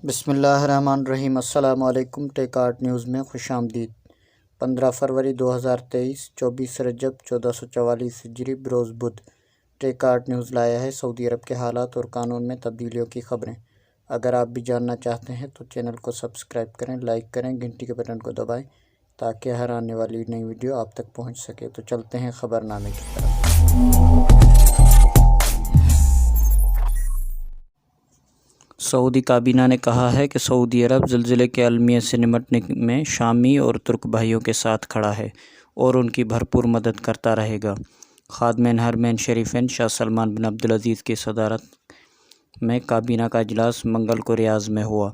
بسم اللہ الرحمن الرحیم۔ السلام علیکم۔ ٹیک آرٹ نیوز میں خوش آمدید۔ 15 فروری 2023 24 رجب 1444 ہجری بروز بدھ۔ ٹیک آرٹ نیوز لایا ہے سعودی عرب کے حالات اور قانون میں تبدیلیوں کی خبریں۔ اگر آپ بھی جاننا چاہتے ہیں تو چینل کو سبسکرائب کریں، لائک کریں، گھنٹی کے بٹن کو دبائیں تاکہ ہر آنے والی نئی ویڈیو آپ تک پہنچ سکے۔ تو چلتے ہیں خبر نامے کی طرف۔ سعودی کابینہ نے کہا ہے کہ سعودی عرب زلزلے کے المیہ سے نمٹنے میں شامی اور ترک بھائیوں کے ساتھ کھڑا ہے اور ان کی بھرپور مدد کرتا رہے گا۔ خادمین حرمین شریفین شاہ سلمان بن عبدالعزیز کی صدارت میں کابینہ کا اجلاس منگل کو ریاض میں ہوا۔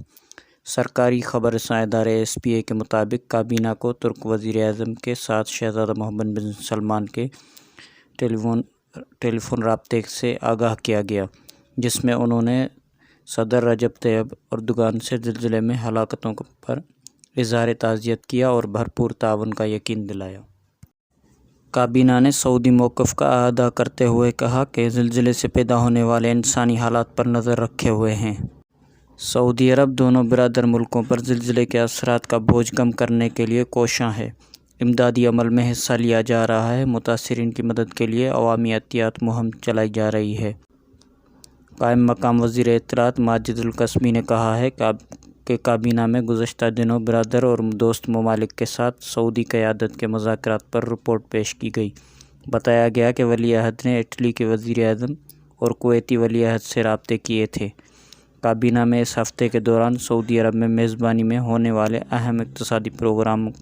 سرکاری خبر رساں ادارے SPA کے مطابق کابینہ کو ترک وزیر اعظم کے ساتھ شہزادہ محمد بن سلمان کے ٹیلی فون رابطے سے آگاہ کیا گیا، جس میں انہوں نے صدر رجب طیب اردگان سے زلزلے میں ہلاکتوں پر اظہار تعزیت کیا اور بھرپور تعاون کا یقین دلایا۔ کابینہ نے سعودی موقف کا اعادہ کرتے ہوئے کہا کہ زلزلے سے پیدا ہونے والے انسانی حالات پر نظر رکھے ہوئے ہیں۔ سعودی عرب دونوں برادر ملکوں پر زلزلے کے اثرات کا بوجھ کم کرنے کے لیے کوشاں ہے۔ امدادی عمل میں حصہ لیا جا رہا ہے۔ متاثرین کی مدد کے لیے عوامی احتیاط مہم چلائی جا رہی ہے۔ قائم مقام وزیر اطلاعات ماجد القاسمی نے کہا ہے کہ کابینہ میں گزشتہ دنوں برادر اور دوست ممالک کے ساتھ سعودی قیادت کے مذاکرات پر رپورٹ پیش کی گئی۔ بتایا گیا کہ ولی عہد نے اٹلی کے وزیر اعظم اور کویتی ولی عہد سے رابطے کیے تھے۔ کابینہ میں اس ہفتے کے دوران سعودی عرب میں میزبانی میں ہونے والے اہم اقتصادی پروگراموں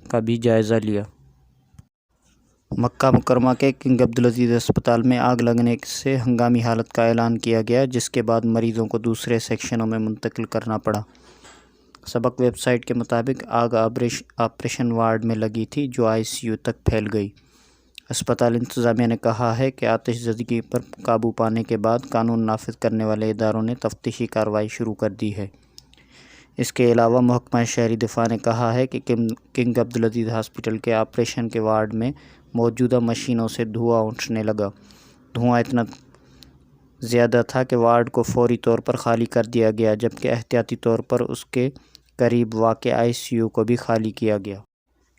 کا بھی جائزہ لیا۔ مکہ مکرمہ کے کنگ عبدالعزیز ہسپتال میں آگ لگنے سے ہنگامی حالت کا اعلان کیا گیا، جس کے بعد مریضوں کو دوسرے سیکشنوں میں منتقل کرنا پڑا۔ سبق ویب سائٹ کے مطابق آگ آپریشن وارڈ میں لگی تھی، جو ICU تک پھیل گئی۔ ہسپتال انتظامیہ نے کہا ہے کہ آتش زدگی پر قابو پانے کے بعد قانون نافذ کرنے والے اداروں نے تفتیشی کارروائی شروع کر دی ہے۔ اس کے علاوہ محکمہ شہری دفاع نے کہا ہے کہ کنگ عبدالعزیز ہاسپٹل کے آپریشن کے وارڈ میں موجودہ مشینوں سے دھواں اٹھنے لگا۔ دھواں اتنا زیادہ تھا کہ وارڈ کو فوری طور پر خالی کر دیا گیا، جبکہ احتیاطی طور پر اس کے قریب واقع ICU کو بھی خالی کیا گیا۔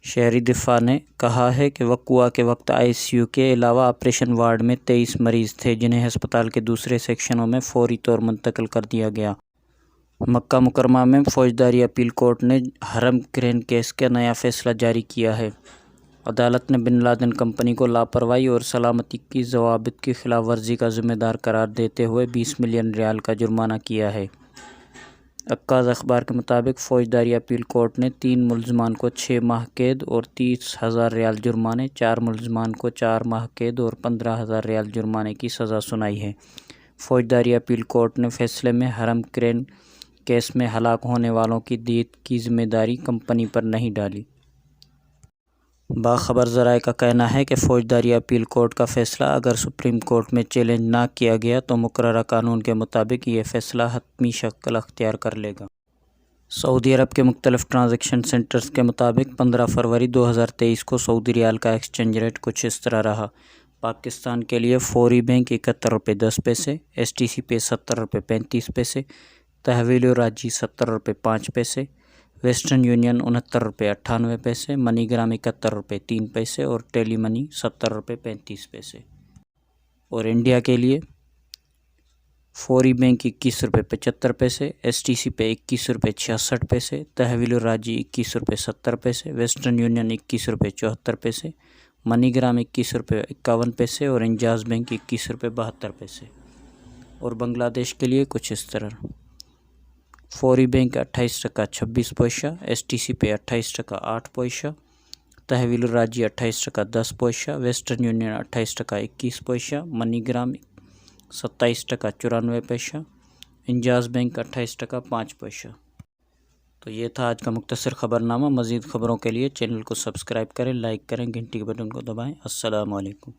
شہری دفاع نے کہا ہے کہ وقوع کے وقت ICU کے علاوہ آپریشن وارڈ میں 23 مریض تھے، جنہیں ہسپتال کے دوسرے سیکشنوں میں فوری طور منتقل کر دیا گیا۔ مکہ مکرمہ میں فوجداری اپیل کورٹ نے حرم کرین کیس کا نیا فیصلہ جاری کیا ہے۔ عدالت نے بن لادن کمپنی کو لاپرواہی اور سلامتی کی ضوابط کی خلاف ورزی کا ذمہ دار قرار دیتے ہوئے 20 ملین ریال کا جرمانہ کیا ہے۔ عکاظ اخبار کے مطابق فوجداری اپیل کورٹ نے 3 ملزمان کو 6 ماہ قید اور 30,000 ریال جرمانے، 4 ملزمان کو 4 ماہ قید اور 15,000 ریال جرمانے کی سزا سنائی ہے۔ فوجداری اپیل کورٹ نے فیصلے میں حرم کرین کیس میں ہلاک ہونے والوں کی دیت کی ذمہ داری کمپنی پر نہیں ڈالی۔ باخبر ذرائع کا کہنا ہے کہ فوجداری اپیل کورٹ کا فیصلہ اگر سپریم کورٹ میں چیلنج نہ کیا گیا تو مقررہ قانون کے مطابق یہ فیصلہ حتمی شکل اختیار کر لے گا۔ سعودی عرب کے مختلف ٹرانزیکشن سینٹرز کے مطابق 15 فروری 2023 کو سعودی ریال کا ایکسچینج ریٹ کچھ اس طرح رہا۔ پاکستان کے لیے فوری بینک 71 روپے 10 پیسے، STC پے 70 روپے 35 پیسے، تحویل راجی 70 روپے 5 پیسے، ویسٹرن یونین 69 روپے 98 پیسے، منی گرام 71 روپے 3 پیسے اور ٹیلی منی 70 روپے 35 پیسے۔ اور انڈیا کے لیے فوری بینک 21 روپے 75 پیسے، STC پے 21 روپے 66 پیسے، تحویل راجی 21 روپے 70 پیسے، ویسٹرن یونین 21 روپے 74 پیسے، منی گرام 21 روپے 51 پیسے اور انجاز بینک 21 روپے 72 پیسے۔ اور بنگلہ دیش کے لیے کچھ اس طرح: فوری بینک 28 ٹکا 26 پیسہ، STC پے 28 ٹکا 8 پیسہ، تحویل راجی 28 ٹکا 10 پیسہ، ویسٹرن یونین 28 ٹکا 21 پیسہ، منی گرام 27 ٹکا 94 پیسہ، انجاز بینک 28 ٹکا 5 پیسہ۔ تو یہ تھا آج کا مختصر خبر نامہ۔ مزید خبروں کے لیے چینل کو سبسکرائب کریں، لائک کریں، گھنٹی کے بٹن کو دبائیں۔ السلام علیکم۔